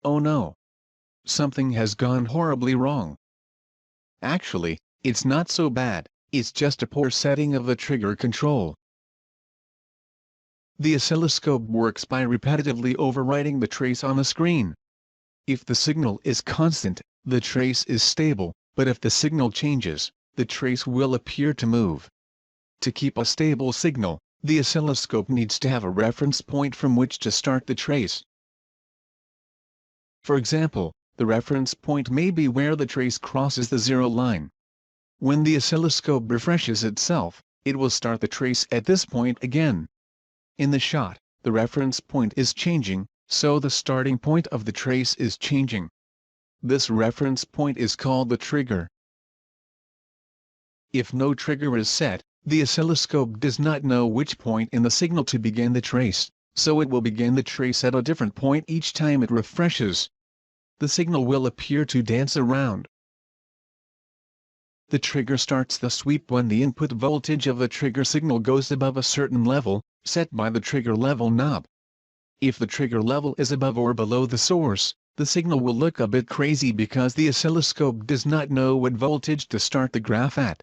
Oh no! Something has gone horribly wrong. Actually, it's not so bad, it's just a poor setting of the trigger control. The oscilloscope works by repetitively overwriting the trace on the screen. If the signal is constant, the trace is stable, but if the signal changes, the trace will appear to move. To keep a stable signal, the oscilloscope needs to have a reference point from which to start the trace. For example, the reference point may be where the trace crosses the zero line. When the oscilloscope refreshes itself, it will start the trace at this point again. In the shot, the reference point is changing, so the starting point of the trace is changing. This reference point is called the trigger. If no trigger is set, the oscilloscope does not know which point in the signal to begin the trace, so it will begin the trace at a different point each time it refreshes. The signal will appear to dance around. The trigger starts the sweep when the input voltage of the trigger signal goes above a certain level, set by the trigger level knob. If the trigger level is above or below the source, the signal will look a bit crazy because the oscilloscope does not know what voltage to start the graph at.